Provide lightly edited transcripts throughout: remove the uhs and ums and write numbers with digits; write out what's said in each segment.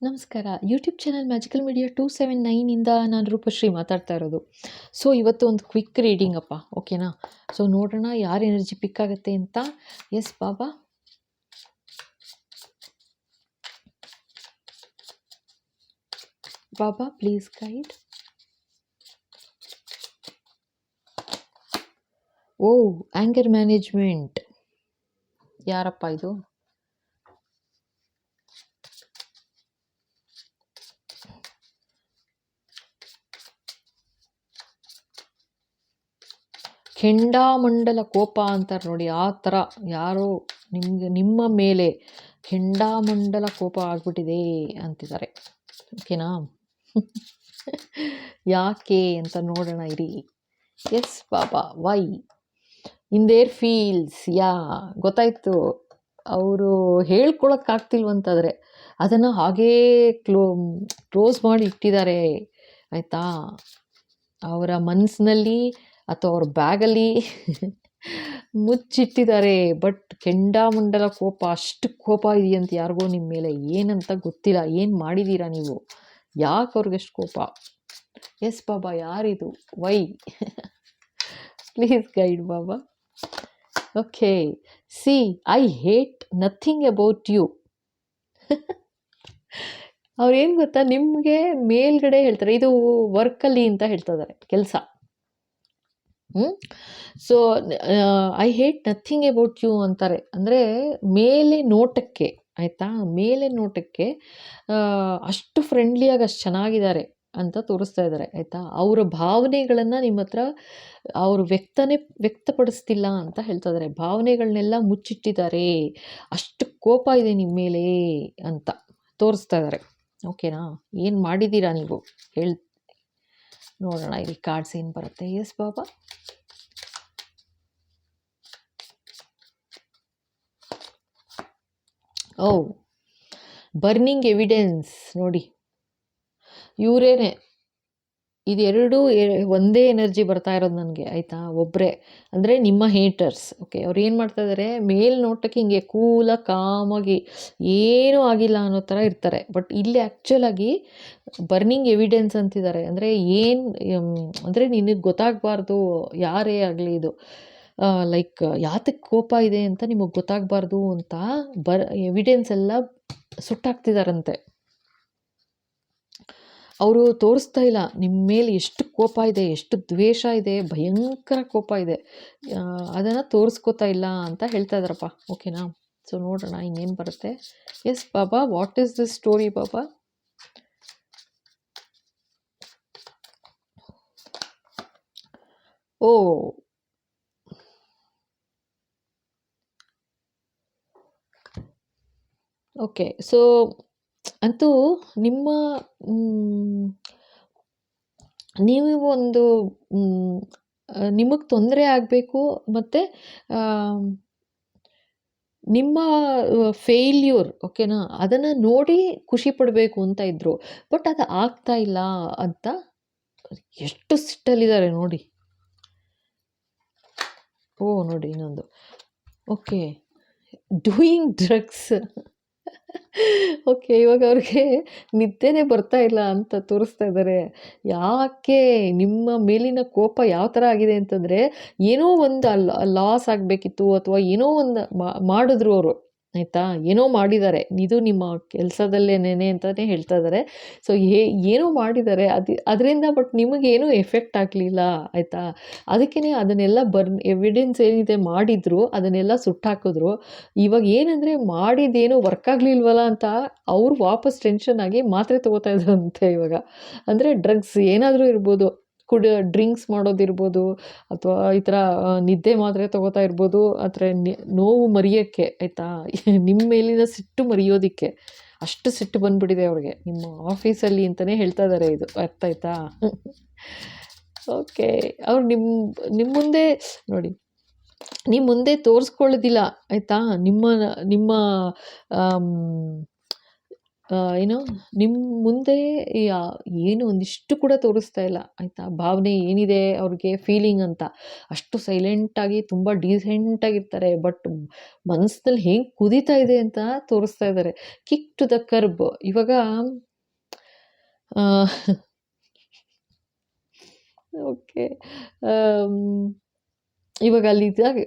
ನಮಸ್ಕಾರ. YouTube channel magical media 279 ಇಂದ ನಾನು ರೂಪಶ್ರೀ ಮಾತಾಡ್ತಾ ಇರೋದು. ಸೊ ಇವತ್ತು ಒಂದು ಕ್ವಿಕ್ ರೀಡಿಂಗ್ ಅಪ್ಪ, ಓಕೆನಾ? ಸೊ ನೋಡೋಣ ಯಾರು ಎನರ್ಜಿ ಪಿಕ್ ಆಗುತ್ತೆ ಅಂತ. Yes Baba. Baba please guide. Oh, anger management. ಯಾರಪ್ಪ ಇದು? ಕೆಂಡಾಮಂಡಲ ಕೋಪ ಅಂತಾರೆ ನೋಡಿ, ಆ ಥರ ಯಾರೋ ನಿಮ್ಮ ಮೇಲೆ ಕೆಂಡಾಮಂಡಲ ಕೋಪ ಆಗ್ಬಿಟ್ಟಿದೆ ಅಂತಿದ್ದಾರೆ, ಓಕೆನಾ? ಯಾಕೆ ಅಂತ ನೋಡೋಣ ಇರಿ. Yes Baba, why in their feels. ಗೊತ್ತಾಯ್ತು. ಅವರು ಹೇಳ್ಕೊಳಕ್ಕಾಗ್ತಿಲ್ವಂತಾದರೆ ಅದನ್ನು ಹಾಗೇ ಕ್ಲೋಸ್ ಮಾಡಿ ಇಟ್ಟಿದ್ದಾರೆ, ಆಯಿತಾ? ಅವರ ಮನಸ್ಸಿನಲ್ಲಿ ಅಥವಾ ಅವ್ರ ಬ್ಯಾಗಲ್ಲಿ ಮುಚ್ಚಿಟ್ಟಿದ್ದಾರೆ. ಬಟ್ ಕೆಂಡಾಮಂಡಲ ಕೋಪ, ಅಷ್ಟು ಕೋಪ ಇದೆಯಂತ ಯಾರಿಗೋ ನಿಮ್ಮ ಮೇಲೆ. ಏನಂತ ಗೊತ್ತಿಲ್ಲ. ಏನು ಮಾಡಿದ್ದೀರಾ ನೀವು? ಯಾಕೆ ಅವ್ರಿಗೆಷ್ಟು ಕೋಪ? ಎಸ್ ಬಾಬಾ, ಯಾರಿದು? Why? Please guide Baba. Okay, see I hate nothing about you. ಅವ್ರೇನು ಗೊತ್ತಾ, ನಿಮಗೆ ಮೇಲ್ಗಡೆ ಹೇಳ್ತಾರೆ, ಇದು ವರ್ಕಲ್ಲಿ ಅಂತ ಹೇಳ್ತಾ ಇದ್ದಾರೆ, ಕೆಲಸ. So I hate nothing about you ಅಂತಾರೆ. ಅಂದರೆ ಮೇಲೆ ನೋಟಕ್ಕೆ, ಆಯಿತಾ? ಮೇಲೆ ನೋಟಕ್ಕೆ ಅಷ್ಟು ಫ್ರೆಂಡ್ಲಿಯಾಗಿ ಅಷ್ಟು ಚೆನ್ನಾಗಿದ್ದಾರೆ ಅಂತ ತೋರಿಸ್ತಾ ಇದ್ದಾರೆ, ಆಯಿತಾ? ಅವರ ಭಾವನೆಗಳನ್ನು ನಿಮ್ಮ ಹತ್ರ ಅವರು ವ್ಯಕ್ತಪಡಿಸ್ತಿಲ್ಲ ಅಂತ ಹೇಳ್ತಾ ಇದ್ದಾರೆ. ಭಾವನೆಗಳನ್ನೆಲ್ಲ ಮುಚ್ಚಿಟ್ಟಿದ್ದಾರೆ, ಅಷ್ಟು ಕೋಪ ಇದೆ ನಿಮ್ಮ ಮೇಲೆ ಅಂತ ತೋರಿಸ್ತಾ ಇದ್ದಾರೆ, ಓಕೆನಾ? ಏನು ಮಾಡಿದ್ದೀರಾ ನೀವು? ನೋಡೋಣ ಇಲ್ಲಿ ಕಾರ್ಡ್ಸ್ ಏನು ಬರುತ್ತೆ. ಎಸ್ ಬಾಬಾ. ಓ, ಬರ್ನಿಂಗ್ ಎವಿಡೆನ್ಸ್ ನೋಡಿ, ಇವರೇನೆ. ಇದೆರಡು ಒಂದೇ ಎನರ್ಜಿ ಬರ್ತಾ ಇರೋದು ನನಗೆ, ಆಯಿತಾ? ಒಬ್ಬರೇ ಅಂದರೆ ನಿಮ್ಮ ಹೇಟರ್ಸ್, ಓಕೆ? ಅವ್ರು ಏನು ಮಾಡ್ತಾ ಇದ್ದಾರೆ, ಮೇಲ್ನೋಟಕ್ಕೆ ಹಿಂಗೆ ಕೂಲಾಗಿ ಕಾಮಾಗಿ ಏನೂ ಆಗಿಲ್ಲ ಅನ್ನೋ ಥರ ಇರ್ತಾರೆ. ಬಟ್ ಇಲ್ಲಿ ಆ್ಯಕ್ಚುಲಾಗಿ ಬರ್ನಿಂಗ್ ಎವಿಡೆನ್ಸ್ ಅಂತಿದ್ದಾರೆ. ಅಂದರೆ ಅಂದರೆ ನಿನಗೆ ಗೊತ್ತಾಗಬಾರ್ದು, ಯಾರೇ ಆಗಲಿ ಇದು, ಲೈಕ್ ಯಾತಕ್ಕೆ ಕೋಪ ಇದೆ ಅಂತ ನಿಮಗೆ ಗೊತ್ತಾಗಬಾರ್ದು ಅಂತ ಎವಿಡೆನ್ಸ್ ಎಲ್ಲ ಸುಟ್ಟಾಕ್ತಿದಾರಂತೆ. ಅವರು ತೋರಿಸ್ತಾ ಇಲ್ಲ ನಿಮ್ಮ ಮೇಲೆ ಎಷ್ಟು ಕೋಪ ಇದೆ, ಎಷ್ಟು ದ್ವೇಷ ಇದೆ, ಭಯಂಕರ ಕೋಪ ಇದೆ, ಅದನ್ನು ತೋರಿಸ್ಕೋತಾ ಇಲ್ಲ ಅಂತ ಹೇಳ್ತಾ ಇದ್ದಾರಪ್ಪ, ಓಕೆನಾ? ಸೊ ನೋಡೋಣ ಇನ್ನೇನು ಬರುತ್ತೆ. Yes Baba, what is this story Baba? Oh, okay. So ಅಂತೂ ನೀವು ಒಂದು ನಿಮಗೆ ತೊಂದರೆ ಆಗಬೇಕು ಮತ್ತು ನಿಮ್ಮ ಫೇಲ್ಯೂರ್, ಓಕೆನಾ, ಅದನ್ನು ನೋಡಿ ಖುಷಿ ಪಡಬೇಕು ಅಂತ ಇದ್ದರು. ಬಟ್ ಅದು ಆಗ್ತಾ ಇಲ್ಲ ಅಂತ ಎಷ್ಟು ಸಿಟ್ಟಲ್ಲಿದ್ದಾರೆ ನೋಡಿ. ಓ ನೋಡಿ ಇನ್ನೊಂದು, ಓಕೆ, ಡೂಯಿಂಗ್ ಡ್ರಗ್ಸ್. ಓಕೆ, ಇವಾಗ ಅವ್ರಿಗೆ ನಿದ್ದೆನೇ ಬರ್ತಾ ಇಲ್ಲ ಅಂತ ತೋರಿಸ್ತಾ ಇದ್ದಾರೆ. ಯಾಕೆ? ನಿಮ್ಮ ಮೇಲಿನ ಕೋಪ ಯಾವ ಥರ ಆಗಿದೆ ಅಂತಂದರೆ, ಏನೋ ಒಂದು ಲಾಸ್ ಆಗಬೇಕಿತ್ತು ಅಥವಾ ಏನೋ ಒಂದು ಮಾಡಿದ್ರು ಅವರು, ಆಯಿತಾ? ಏನೋ ಮಾಡಿದ್ದಾರೆ, ಇದು ನಿಮ್ಮ ಕೆಲಸದಲ್ಲೇನೇ ಅಂತಲೇ ಹೇಳ್ತಾ ಇದ್ದಾರೆ. ಸೊ ಏನೋ ಮಾಡಿದ್ದಾರೆ, ಅದರಿಂದ ಬಟ್ ನಿಮಗೇನೂ ಎಫೆಕ್ಟ್ ಆಗಲಿಲ್ಲ, ಆಯಿತಾ? ಅದಕ್ಕೇ ಅದನ್ನೆಲ್ಲ ಎವಿಡೆನ್ಸ್ ಏನಿದೆ ಮಾಡಿದ್ರು ಅದನ್ನೆಲ್ಲ ಸುಟ್ಟಾಕಿದ್ರು. ಇವಾಗ ಏನಂದರೆ ಮಾಡಿದ್ದೇನೋ ವರ್ಕ್ ಆಗಲಿಲ್ವಲ್ಲ ಅಂತ ಅವ್ರು ವಾಪಸ್ ಟೆನ್ಷನ್ ಆಗಿ ಮಾತ್ರೆ ತೊಗೋತಾ ಇದ್ದಾರಂತೆ ಇವಾಗ. ಅಂದರೆ ಡ್ರಗ್ಸ್ ಏನಾದರೂ ಇರ್ಬೋದು, ಡ್ರಿಂಕ್ಸ್ ಮಾಡೋದಿರ್ಬೋದು, ಅಥವಾ ಈ ಥರ ನಿದ್ದೆ ಮಾತ್ರೆ ತೊಗೋತಾ ಇರ್ಬೋದು, ಅಥವಾ ನೋವು ಮರೆಯೋಕ್ಕೆ, ಆಯಿತಾ? ನಿಮ್ಮ ಮೇಲಿನ ಸಿಟ್ಟು ಮರೆಯೋದಕ್ಕೆ ಅಷ್ಟು ಸಿಟ್ಟು ಬಂದುಬಿಟ್ಟಿದೆ ಅವ್ರಿಗೆ ನಿಮ್ಮ ಆಫೀಸಲ್ಲಿ ಅಂತಲೇ ಹೇಳ್ತಾ ಇದ್ದಾರೆ. ಇದು ಅರ್ಥ ಆಯ್ತಾ? ಓಕೆ, ಅವ್ರು ನಿಮ್ಮ ಮುಂದೆ ನೋಡಿ, ನಿಮ್ಮ ಮುಂದೆ ತೋರಿಸ್ಕೊಳ್ಳೋದಿಲ್ಲ, ಆಯಿತಾ? ನಿಮ್ಮ ಏನು ನಿಮ್ಮ ಮುಂದೆ ಯಾ ಏನು ಒಂದಿಷ್ಟು ಕೂಡ ತೋರಿಸ್ತಾ ಇಲ್ಲ ಆಯಿತಾ, ಭಾವನೆ ಏನಿದೆ ಅವ್ರಿಗೆ ಫೀಲಿಂಗ್ ಅಂತ. ಅಷ್ಟು ಸೈಲೆಂಟಾಗಿ ತುಂಬ ಡೀಸೆಂಟಾಗಿರ್ತಾರೆ. ಬಟ್ ಮನಸ್ಸಿನಲ್ಲಿ ಹೆಂಗೆ ಕುದೀತಾ ಇದೆ ಅಂತ ತೋರಿಸ್ತಾ ಇದ್ದಾರೆ. Kick to the curb. ಇವಾಗ ಓಕೆ. ಇವಾಗ ಅಲ್ಲಿದ್ದಾಗ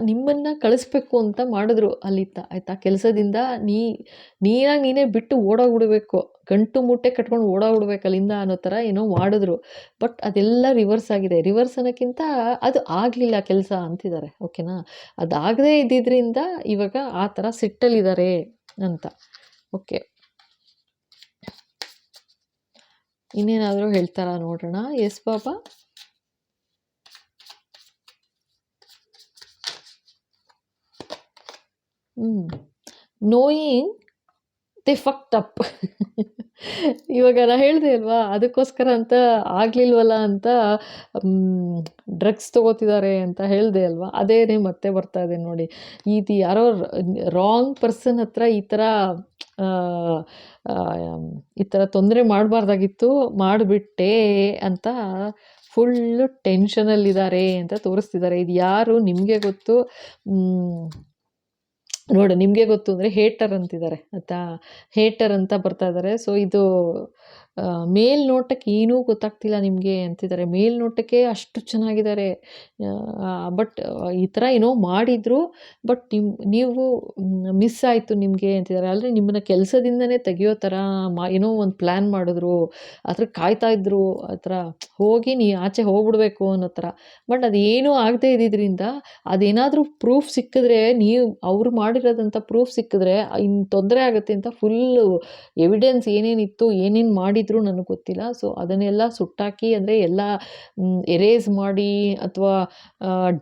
ನಿಮ್ಮನ್ನು ಕಳಿಸ್ಬೇಕು ಅಂತ ಮಾಡಿದ್ರು ಅಲ್ಲಿತ್ತ ಆಯಿತಾ, ಕೆಲಸದಿಂದ ನೀನಾಗಿ ನೀನೇ ಬಿಟ್ಟು ಓಡೋಗ್ಬಿಡ್ಬೇಕು, ಗಂಟು ಮೂಟೆ ಕಟ್ಕೊಂಡು ಓಡೋಗ್ಬಿಡ್ಬೇಕು ಅಲ್ಲಿಂದ ಅನ್ನೋ ಥರ ಏನೋ ಮಾಡಿದ್ರು. ಬಟ್ ಅದೆಲ್ಲ ರಿವರ್ಸ್ ಆಗಿದೆ. ರಿವರ್ಸ್ ಅನ್ನೋಕ್ಕಿಂತ ಅದು ಆಗಲಿಲ್ಲ ಕೆಲಸ ಅಂತಿದ್ದಾರೆ. ಓಕೆನಾ, ಅದಾಗದೇ ಇದ್ದಿದ್ದರಿಂದ ಇವಾಗ ಆ ಥರ ಸಿಟ್ಟಲ್ಲಿದ್ದಾರೆ ಅಂತ. ಓಕೆ, ಇನ್ನೇನಾದರೂ ಹೇಳ್ತಾರಾ ನೋಡೋಣ. Yes Baba. Knowing the fact up. ಇವಾಗ ನಾ ಹೇಳಿದೆ ಅಲ್ವಾ, ಅದಕ್ಕೋಸ್ಕರ ಅಂತ ಆಗಲಿಲ್ವಲ್ಲ ಅಂತ ಡ್ರಗ್ಸ್ ತೊಗೋತಿದ್ದಾರೆ ಅಂತ ಹೇಳಿದೆ ಅಲ್ವಾ, ಅದೇನೇ ಮತ್ತೆ ಬರ್ತಾ ಇದೆ ನೋಡಿ. ಇದು ಯಾರೋ ರಾಂಗ್ ಪರ್ಸನ್ ಹತ್ರ ಈ ಥರ ತೊಂದರೆ ಮಾಡಬಾರ್ದಾಗಿತ್ತು, ಮಾಡಿಬಿಟ್ಟೆ ಅಂತ ಫುಲ್ಲು ಟೆನ್ಷನಲ್ಲಿದ್ದಾರೆ ಅಂತ ತೋರಿಸ್ತಿದ್ದಾರೆ. ಇದು ಯಾರು ನಿಮಗೆ ಗೊತ್ತು? ನೋಡು, ನಿಮಗೆ ಗೊತ್ತು ಅಂದರೆ ಹೇಟರ್ ಅಂತಿದ್ದಾರೆ ಆಯಿತಾ, ಹೇಟರ್ ಅಂತ ಬರ್ತಾ ಇದ್ದಾರೆ. ಸೊ ಇದು ಮೇಲ್ನೋಟಕ್ಕೆ ಏನೂ ಗೊತ್ತಾಗ್ತಿಲ್ಲ ನಿಮಗೆ ಅಂತಿದ್ದಾರೆ. ಮೇಲ್ನೋಟಕ್ಕೆ ಅಷ್ಟು ಚೆನ್ನಾಗಿದ್ದಾರೆ, ಬಟ್ ಈ ಥರ ಏನೋ ಮಾಡಿದರು, ಬಟ್ ನೀವು ಮಿಸ್ ಆಯಿತು ನಿಮಗೆ ಅಂತಿದ್ದಾರೆ. ಅಂದರೆ ನಿಮ್ಮನ್ನ ಕೆಲಸದಿಂದನೇ ತೆಗಿಯೋ ಥರ ಏನೋ ಒಂದು ಪ್ಲ್ಯಾನ್ ಮಾಡಿದ್ರು, ಆ ಥರ ಕಾಯ್ತಾಯಿದ್ರು, ಆ ಥರ ಹೋಗಿ ಆಚೆ ಹೋಗ್ಬಿಡ್ಬೇಕು ಅನ್ನೋ ಥರ. ಬಟ್ ಅದೇನೂ ಆಗದೆ ಇದ್ದಿದ್ದರಿಂದ ಅದೇನಾದರೂ ಪ್ರೂಫ್ ಸಿಕ್ಕಿದ್ರೆ, ಅವ್ರು ಮಾಡಿರೋದಂಥ ಪ್ರೂಫ್ ಸಿಕ್ಕಿದ್ರೆ ಇನ್ನು ತೊಂದರೆ ಆಗುತ್ತೆ ಅಂತ ಫುಲ್ಲು ಎವಿಡೆನ್ಸ್ ಏನೇನಿತ್ತು, ಏನೇನು ಮಾಡಿದ್ರು ನನಗೆ ಗೊತ್ತಿಲ್ಲ. ಸೊ ಅದನ್ನೆಲ್ಲ ಸುಟ್ಟಾಕಿ, ಅಂದರೆ ಎಲ್ಲ ಎರೇಸ್ ಮಾಡಿ ಅಥವಾ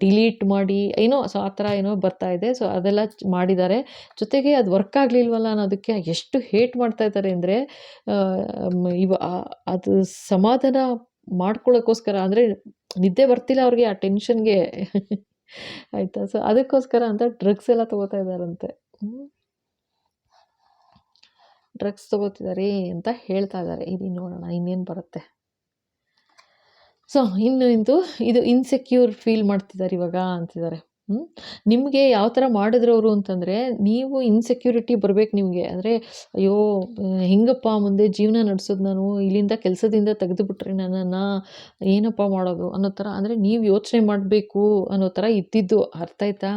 ಡಿಲೀಟ್ ಮಾಡಿ ಏನೋ, ಸೊ ಆ ಥರ ಏನೋ ಬರ್ತಾ ಇದೆ. ಸೊ ಅದೆಲ್ಲ ಮಾಡಿದ್ದಾರೆ. ಜೊತೆಗೆ ಅದು ವರ್ಕ್ ಆಗಲಿಲ್ವಲ್ಲ ಅನ್ನೋದಕ್ಕೆ ಎಷ್ಟು ಹೇಟ್ ಮಾಡ್ತಾ ಇದ್ದಾರೆ ಅಂದರೆ, ಅದು ಸಮಾಧಾನ ಮಾಡ್ಕೊಳ್ಳೋಕ್ಕೋಸ್ಕರ, ಅಂದರೆ ನಿದ್ದೆ ಬರ್ತಿಲ್ಲ ಅವ್ರಿಗೆ ಆ ಟೆನ್ಷನ್ಗೆ. ಆಯಿತಾ, ಸೊ ಅದಕ್ಕೋಸ್ಕರ ಅಂತ ಡ್ರಗ್ಸ್ ಎಲ್ಲ ತೊಗೋತಾ ಇದ್ದಾರಂತೆ. ಡ್ರಗ್ಸ್ ತೊಗೋತಿದ್ದಾರೆ ಅಂತ ಹೇಳ್ತಾ ಇದ್ದಾರೆ. ಇಲ್ಲಿ ನೋಡೋಣ ಇನ್ನೇನು ಬರುತ್ತೆ. ಸೊ ಇದು ಇನ್ಸೆಕ್ಯೂರ್ ಫೀಲ್ ಮಾಡ್ತಿದ್ದಾರೆ ಇವಾಗ ಅಂತಿದ್ದಾರೆ. ನಿಮಗೆ ಯಾವ ಥರ ಮಾಡಿದ್ರು ಅವರು ಅಂತಂದರೆ, ನೀವು ಇನ್ಸೆಕ್ಯೂರಿಟಿ ಬರಬೇಕು ನಿಮಗೆ. ಅಂದರೆ ಅಯ್ಯೋ ಹೆಂಗಪ್ಪ ಮುಂದೆ ಜೀವನ ನಡೆಸೋದು, ನಾನು ಇಲ್ಲಿಂದ ಕೆಲಸದಿಂದ ತೆಗೆದುಬಿಟ್ರೆ ನನ್ನನ್ನು ಏನಪ್ಪ ಮಾಡೋದು ಅನ್ನೋ ಥರ, ಅಂದರೆ ನೀವು ಯೋಚನೆ ಮಾಡಬೇಕು ಅನ್ನೋ ಥರ ಇದ್ದಿದ್ದು, ಅರ್ಥ ಆಯ್ತಾ.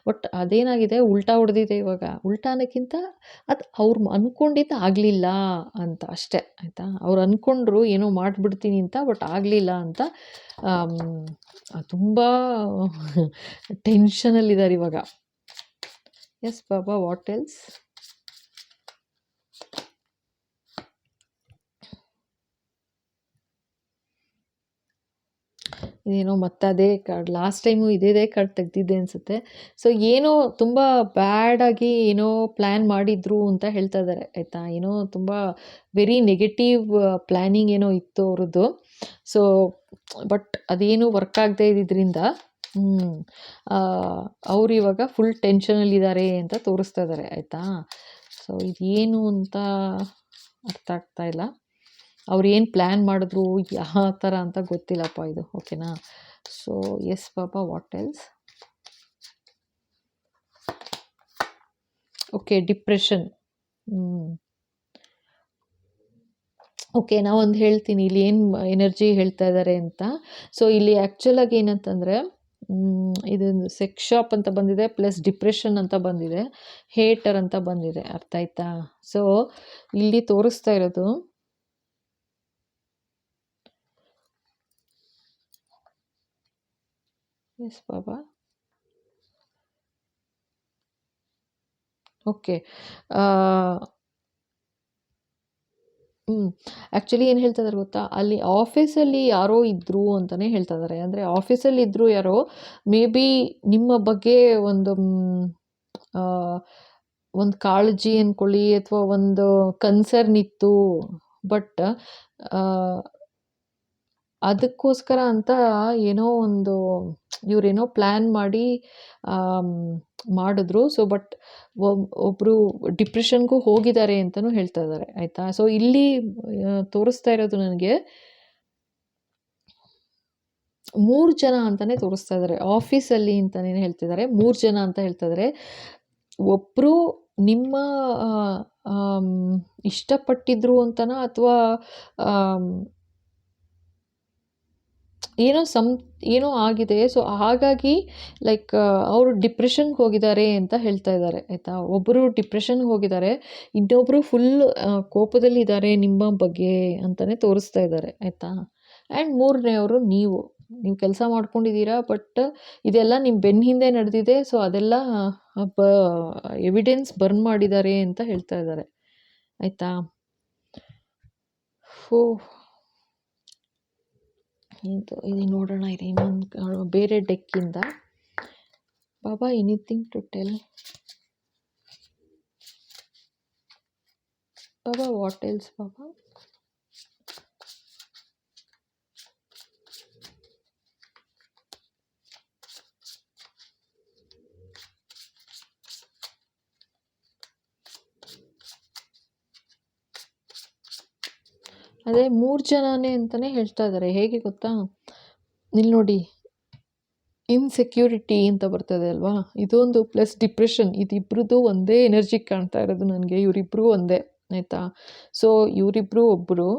ಬಟ್ ಅದೇನಾಗಿದೆ, ಉಲ್ಟಾ ಹೊಡೆದಿದೆ ಇವಾಗ. ಉಲ್ಟಾ ಅನ್ನೋಕ್ಕಿಂತ ಅದು ಅವ್ರು ಅಂದ್ಕೊಂಡಿದ್ದು ಆಗಲಿಲ್ಲ ಅಂತ ಅಷ್ಟೇ, ಆಯಿತಾ. ಅವ್ರು ಅಂದ್ಕೊಂಡ್ರು ಏನೋ ಮಾಡಿಬಿಡ್ತೀನಿ ಅಂತ, ಬಟ್ ಆಗಲಿಲ್ಲ ಅಂತ ತುಂಬ ಟೆನ್ಷನಲ್ಲಿದ್ದಾರೆ ಇವಾಗ. Yes Baba, what else? ಇದೇನೋ ಮತ್ತೆ ಅದೇ ಕಾರ್ಡ್, ಲಾಸ್ಟ್ ಟೈಮು ಇದೇ ಕಾರ್ಡ್ ತೆಗ್ದಿದ್ದೆ ಅನಿಸುತ್ತೆ. ಸೊ ಏನೋ ತುಂಬ ಬ್ಯಾಡಾಗಿ ಏನೋ ಪ್ಲ್ಯಾನ್ ಮಾಡಿದ್ರು ಅಂತ ಹೇಳ್ತಾ ಇದ್ದಾರೆ, ಆಯಿತಾ. ಏನೋ ತುಂಬ ವೆರಿ ನೆಗೆಟಿವ್ ಪ್ಲ್ಯಾನಿಂಗ್ ಏನೋ ಇತ್ತು ಅವ್ರದ್ದು. ಸೊ ಬಟ್ ಅದೇನು ವರ್ಕ್ ಆಗದೆ ಇದ್ದಿದ್ದರಿಂದ ಅವ್ರು ಇವಾಗ ಫುಲ್ ಟೆನ್ಷನಲ್ಲಿದ್ದಾರೆ ಅಂತ ತೋರಿಸ್ತಾ ಇದ್ದಾರೆ, ಆಯಿತಾ. ಸೊ ಇದೇನು ಅಂತ ಅರ್ಥ ಆಗ್ತಾ ಇಲ್ಲ. ಅವ್ರು ಏನು ಪ್ಲ್ಯಾನ್ ಮಾಡಿದ್ರು ಯಾವ ಥರ ಅಂತ ಗೊತ್ತಿಲ್ಲಪ್ಪ ಇದು, ಓಕೆನಾ. So yes Baba, what else? Okay, depression. Okay, ನಾವೊಂದು ಹೇಳ್ತೀನಿ ಇಲ್ಲಿ ಏನು ಎನರ್ಜಿ ಹೇಳ್ತಾ ಇದ್ದಾರೆ ಅಂತ. ಸೊ ಇಲ್ಲಿ ಆ್ಯಕ್ಚುಲಾಗಿ ಏನಂತಂದರೆ, ಇದೊಂದು ಸೆಕ್ಸ್ ಶಾಪ್ ಅಂತ ಬಂದಿದೆ, ಪ್ಲಸ್ ಡಿಪ್ರೆಷನ್ ಅಂತ ಬಂದಿದೆ, ಹೇಟರ್ ಅಂತ ಬಂದಿದೆ, ಅರ್ಥ ಆಯ್ತಾ. ಸೊ ಇಲ್ಲಿ ತೋರಿಸ್ತಾ ಇರೋದು ಎಸ್ ಬಾಬಾ. ಓಕೆ, ಆ್ಯಕ್ಚುಲಿ ಏನು ಹೇಳ್ತಾ ಇದ್ದಾರೆ ಗೊತ್ತಾ, ಅಲ್ಲಿ ಆಫೀಸಲ್ಲಿ ಯಾರೋ ಇದ್ದರು ಅಂತಲೇ ಹೇಳ್ತಾ ಇದ್ದಾರೆ. ಅಂದರೆ ಆಫೀಸಲ್ಲಿ ಇದ್ದರು ಯಾರೋ, ಮೇ ಬಿ ನಿಮ್ಮ ಬಗ್ಗೆ ಒಂದು ಕಾಳಜಿ ಅಂದ್ಕೊಳ್ಳಿ, ಅಥವಾ ಒಂದು ಕನ್ಸರ್ನ್ ಇತ್ತು. ಬಟ್ ಅದಕ್ಕೋಸ್ಕರ ಅಂತ ಏನೋ ಒಂದು ಇವರೇನೋ ಪ್ಲ್ಯಾನ್ ಮಾಡಿ ಮಾಡಿದ್ರು. ಸೊ ಬಟ್ ಒಬ್ಬರು ಡಿಪ್ರೆಷನ್ಗೂ ಹೋಗಿದ್ದಾರೆ ಅಂತಲೂ ಹೇಳ್ತಾ ಇದ್ದಾರೆ, ಆಯಿತಾ. ಸೊ ಇಲ್ಲಿ ತೋರಿಸ್ತಾ ಇರೋದು ನನಗೆ 3 ಜನ ಅಂತಲೇ ತೋರಿಸ್ತಾ ಇದ್ದಾರೆ. ಆಫೀಸಲ್ಲಿ ಅಂತಲೇ ಹೇಳ್ತಿದ್ದಾರೆ, 3 ಜನ ಅಂತ ಹೇಳ್ತಾ ಇದ್ದಾರೆ. ಒಬ್ಬರು ನಿಮ್ಮ ಇಷ್ಟಪಟ್ಟಿದ್ರು ಅಂತನಾ ಅಥವಾ ಏನೋ ಆಗಿದೆ. ಸೊ ಹಾಗಾಗಿ ಲೈಕ್ ಅವರು ಡಿಪ್ರೆಷನ್ಗೆ ಹೋಗಿದ್ದಾರೆ ಅಂತ ಹೇಳ್ತಾ ಇದ್ದಾರೆ, ಆಯಿತಾ. ಒಬ್ಬರು ಡಿಪ್ರೆಷನ್ಗೆ ಹೋಗಿದ್ದಾರೆ, ಇನ್ನೊಬ್ಬರು ಫುಲ್ ಕೋಪದಲ್ಲಿದ್ದಾರೆ ನಿಮ್ಮ ಬಗ್ಗೆ ಅಂತಲೇ ತೋರಿಸ್ತಾ ಇದ್ದಾರೆ, ಆಯಿತಾ. ಆ್ಯಂಡ್ 3ನೇಯವರು ನೀವು ಕೆಲಸ ಮಾಡ್ಕೊಂಡಿದ್ದೀರಾ, ಬಟ್ ಇದೆಲ್ಲ ನಿಮ್ಮ ಬೆನ್ನ ಹಿಂದೆ ನಡೆದಿದೆ. ಸೊ ಅದೆಲ್ಲ ಎವಿಡೆನ್ಸ್ ಬರ್ನ್ ಮಾಡಿದ್ದಾರೆ ಅಂತ ಹೇಳ್ತಾ ಇದ್ದಾರೆ, ಆಯಿತಾ. ಇದು ನೋಡೋಣ, ಇದು ಇನ್ನೊಂದು ಬೇರೆ ಡೆಕ್ಕಿಂದ. Baba, anything to tell Baba? What else Baba? ಅದೇ 3 ಜನನೇ ಅಂತಲೇ ಹೇಳ್ತಾ ಇದ್ದಾರೆ. ಹೇಗೆ ಗೊತ್ತಾ, ಇಲ್ಲಿ ನೋಡಿ, ಇನ್ಸೆಕ್ಯೂರಿಟಿ ಅಂತ ಬರ್ತದೆ ಅಲ್ವಾ, ಇದೊಂದು ಪ್ಲಸ್ ಡಿಪ್ರೆಷನ್, ಇದಿಬ್ರದ್ದು ಒಂದೇ ಎನರ್ಜಿ ಕಾಣ್ತಾ ಇರೋದು ನನಗೆ. ಇವರಿಬ್ಬರು ಒಂದೇ, ಆಯಿತಾ. ಸೊ ಇವರಿಬ್ಬರು ಒಬ್ಬರು,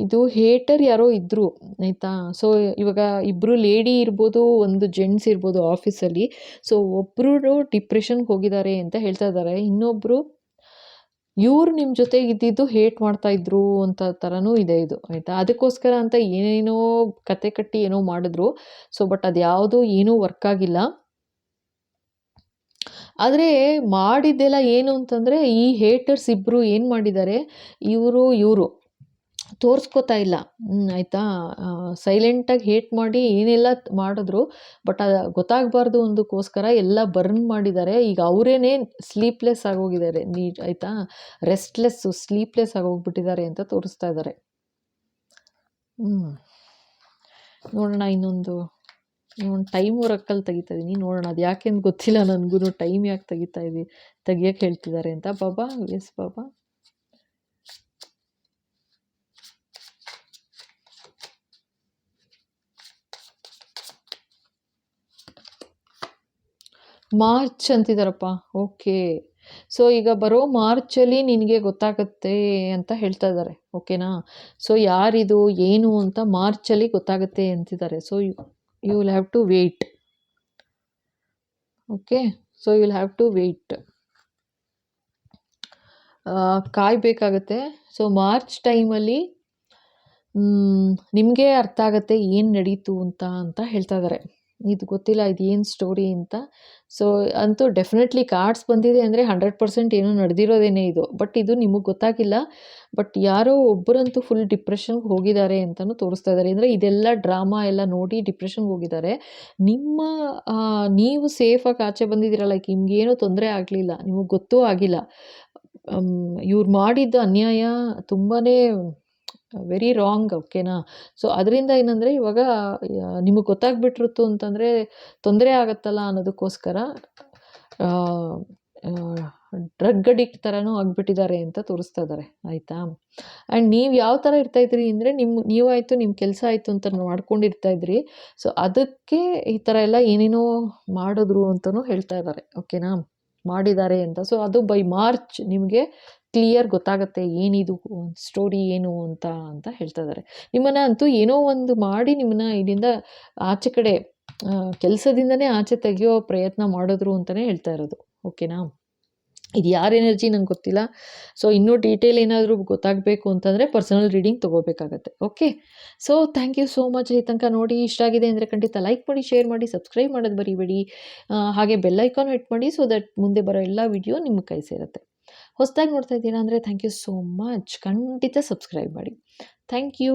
ಇದು ಹೇಟರ್ ಯಾರೋ ಇದ್ದರು, ಆಯಿತಾ. ಸೊ ಇವಾಗ ಇಬ್ಬರು ಲೇಡಿ ಇರ್ಬೋದು, ಒಂದು ಜೆಂಟ್ಸ್ ಇರ್ಬೋದು ಆಫೀಸಲ್ಲಿ. ಸೊ ಒಬ್ಬರು ಡಿಪ್ರೆಷನ್ಗೆ ಹೋಗಿದ್ದಾರೆ ಅಂತ ಹೇಳ್ತಾ ಇದ್ದಾರೆ, ಇನ್ನೊಬ್ಬರು ಇವ್ರು ನಿಮ್ಮ ಜೊತೆಗೆ ಇದ್ದಿದ್ದು ಹೇಟ್ ಮಾಡ್ತಾ ಇದ್ರು ಅಂತ ಥರನೂ ಇದೆ ಇದು, ಆಯಿತಾ. ಅದಕ್ಕೋಸ್ಕರ ಅಂತ ಏನೇನೋ ಕತೆ ಕಟ್ಟಿ ಏನೋ ಮಾಡಿದ್ರು. ಸೊ ಬಟ್ ಅದು ಯಾವುದೂ ಏನೂ ವರ್ಕ್ ಆಗಿಲ್ಲ. ಆದರೆ ಮಾಡಿದ್ದೆಲ್ಲ ಏನು ಅಂತಂದರೆ, ಈ ಹೇಟರ್ಸ್ ಇಬ್ಬರು ಏನು ಮಾಡಿದ್ದಾರೆ, ಇವರು ತೋರಿಸ್ಕೋತಾ ಇಲ್ಲ, ಆಯಿತಾ. ಸೈಲೆಂಟಾಗಿ ಹೇಟ್ ಮಾಡಿ ಏನೆಲ್ಲ ಮಾಡಿದ್ರು, ಬಟ್ ಅದು ಗೊತ್ತಾಗಬಾರ್ದು ಅಂದಕ್ಕೋಸ್ಕರ ಎಲ್ಲ ಬರ್ನ್ ಮಾಡಿದ್ದಾರೆ. ಈಗ ಅವರೇನೆ ಸ್ಲೀಪ್ಲೆಸ್ ಆಗೋಗಿದ್ದಾರೆ, ಆಯಿತಾ. ರೆಸ್ಟ್ಲೆಸ್ಸು, ಸ್ಲೀಪ್ಲೆಸ್ ಆಗೋಗ್ಬಿಟ್ಟಿದ್ದಾರೆ ಅಂತ ತೋರಿಸ್ತಾ ಇದ್ದಾರೆ. ನೋಡೋಣ, ಇನ್ನೊಂದು ಟೈಮ್ ವರ್ಕಲ್ಲಿ ತೆಗಿತಾ ಇದ್ದೀನಿ, ನೋಡೋಣ ಅದು ಯಾಕೆ ಅಂತ ಗೊತ್ತಿಲ್ಲ ನನಗೂ. ಟೈಮ್ ಯಾಕೆ ತೆಗಿಯೋಕ್ಕೆ ಹೇಳ್ತಿದ್ದಾರೆ ಅಂತ. ಬಾಬಾ, ಎಸ್ ಬಾಬಾ. ಮಾರ್ಚ್ ಅಂತಿದ್ದಾರಪ್ಪ. ಓಕೆ, ಸೊ ಈಗ ಬರೋ ಮಾರ್ಚಲ್ಲಿ ನಿನಗೆ ಗೊತ್ತಾಗುತ್ತೆ ಅಂತ ಹೇಳ್ತಾ ಇದ್ದಾರೆ, ಓಕೆನಾ. ಸೊ ಯಾರಿದು ಏನು ಅಂತ ಮಾರ್ಚಲ್ಲಿ ಗೊತ್ತಾಗುತ್ತೆ ಅಂತಿದ್ದಾರೆ. So you will have to wait, okay. So you will have to wait, ಕಾಯಬೇಕಾಗತ್ತೆ. ಸೊ ಮಾರ್ಚ್ ಟೈಮಲ್ಲಿ ನಿಮಗೆ ಅರ್ಥ ಆಗುತ್ತೆ ಏನು ನಡೀತು ಅಂತ ಹೇಳ್ತಾ ಇದ್ದಾರೆ. ಇದು ಗೊತ್ತಿಲ್ಲ, ಇದು ಏನು ಸ್ಟೋರಿ ಅಂತ. ಸೊ ಅಂತೂ ಡೆಫಿನೆಟ್ಲಿ ಕಾರ್ಡ್ಸ್ ಬಂದಿದೆ ಅಂದರೆ 100% ಏನೋ ನಡೆದಿರೋದೇನೆ ಇದು. ಬಟ್ ಇದು ನಿಮಗೆ ಗೊತ್ತಾಗಿಲ್ಲ, ಬಟ್ ಯಾರೋ ಒಬ್ಬರಂತೂ ಫುಲ್ ಡಿಪ್ರೆಷನ್ಗೆ ಹೋಗಿದ್ದಾರೆ ಅಂತಲೂ ತೋರಿಸ್ತಾ ಇದ್ದಾರೆ. ಅಂದರೆ ಇದೆಲ್ಲ ಡ್ರಾಮಾ ಎಲ್ಲ ನೋಡಿ ಡಿಪ್ರೆಷನ್ಗೆ ಹೋಗಿದ್ದಾರೆ. ನೀವು ಸೇಫಾಗಿ ಆಚೆ ಬಂದಿದ್ದೀರ, ಲೈಕ್ ನಿಮ್ಗೇನೂ ತೊಂದರೆ ಆಗಲಿಲ್ಲ, ನಿಮಗೆ ಗೊತ್ತೂ ಆಗಿಲ್ಲ. ಇವ್ರು ಮಾಡಿದ್ದ ಅನ್ಯಾಯ ತುಂಬಾ ವೆರಿ ರಾಂಗ್, ಓಕೆನಾ. ಸೊ ಅದರಿಂದ ಏನಂದರೆ ಇವಾಗ ನಿಮಗೆ ಗೊತ್ತಾಗ್ಬಿಟ್ಟಿರುತ್ತು ಅಂತಂದರೆ ತೊಂದರೆ ಆಗತ್ತಲ್ಲ ಅನ್ನೋದಕ್ಕೋಸ್ಕರ ಡ್ರಗ್ ಅಡಿಕ್ಟ್ ಥರನೂ ಆಗಿಬಿಟ್ಟಿದ್ದಾರೆ ಅಂತ ತೋರಿಸ್ತಾ ಇದ್ದಾರೆ, ಆಯಿತಾ. ಆ್ಯಂಡ್ ನೀವು ಯಾವ ಥರ ಇರ್ತಾಯಿದ್ರಿ ಅಂದರೆ, ನೀವಾಯಿತು, ನಿಮ್ಮ ಕೆಲಸ ಆಯಿತು ಅಂತ ಮಾಡ್ಕೊಂಡಿರ್ತಾಯಿದ್ರಿ. ಸೊ ಅದಕ್ಕೆ ಈ ಥರ ಎಲ್ಲ ಏನೇನೋ ಮಾಡಿದ್ರು ಅಂತಲೂ ಹೇಳ್ತಾ ಇದ್ದಾರೆ, ಓಕೆನಾ, ಮಾಡಿದ್ದಾರೆ ಅಂತ. ಸೊ ಅದು ಬೈ ಮಾರ್ಚ್ ನಿಮಗೆ ಕ್ಲಿಯರ್ ಗೊತ್ತಾಗುತ್ತೆ ಏನಿದು ಸ್ಟೋರಿ ಏನು ಅಂತ ಹೇಳ್ತಾ ಇದ್ದಾರೆ. ನಿಮ್ಮನ್ನು ಅಂತೂ ಏನೋ ಒಂದು ಮಾಡಿ ನಿಮ್ಮನ್ನ ಇಲ್ಲಿಂದ ಆಚೆ ಕಡೆ ಕೆಲಸದಿಂದನೇ ಆಚೆ ತೆಗೆಯೋ ಪ್ರಯತ್ನ ಮಾಡಿದ್ರು ಅಂತಲೇ ಹೇಳ್ತಾ ಇರೋದು, ಓಕೆನಾ. ಇದು ಯಾರ ಎನರ್ಜಿ ನಂಗೆ ಗೊತ್ತಿಲ್ಲ. ಸೊ ಇನ್ನೂ ಡೀಟೇಲ್ ಏನಾದರೂ ಗೊತ್ತಾಗಬೇಕು ಅಂತಂದರೆ ಪರ್ಸನಲ್ ರೀಡಿಂಗ್ ತೊಗೋಬೇಕಾಗತ್ತೆ, okay. So thank you so much. ಈ ತನಕ ನೋಡಿ ಇಷ್ಟ ಆಗಿದೆ ಅಂದರೆ ಖಂಡಿತ ಲೈಕ್ ಮಾಡಿ, ಶೇರ್ ಮಾಡಿ, ಸಬ್ಸ್ಕ್ರೈಬ್ ಮಾಡೋದು ಮರಿಬೇಡಿ. ಹಾಗೆ ಬೆಲ್ ಐಕಾನ್ ಹಿಟ್ ಮಾಡಿ, ಸೊ ದಟ್ ಮುಂದೆ ಬರೋ ಎಲ್ಲ ವಿಡಿಯೋ ನಿಮ್ಮ ಕೈ ಸೇರುತ್ತೆ. ಹೊಸದಾಗಿ ನೋಡ್ತಾ ಇದ್ದೀರಾ ಅಂದರೆ ಥ್ಯಾಂಕ್ ಯು ಸೋ ಮಚ್. ಖಂಡಿತ ಸಬ್ಸ್ಕ್ರೈಬ್ ಮಾಡಿ. Thank you.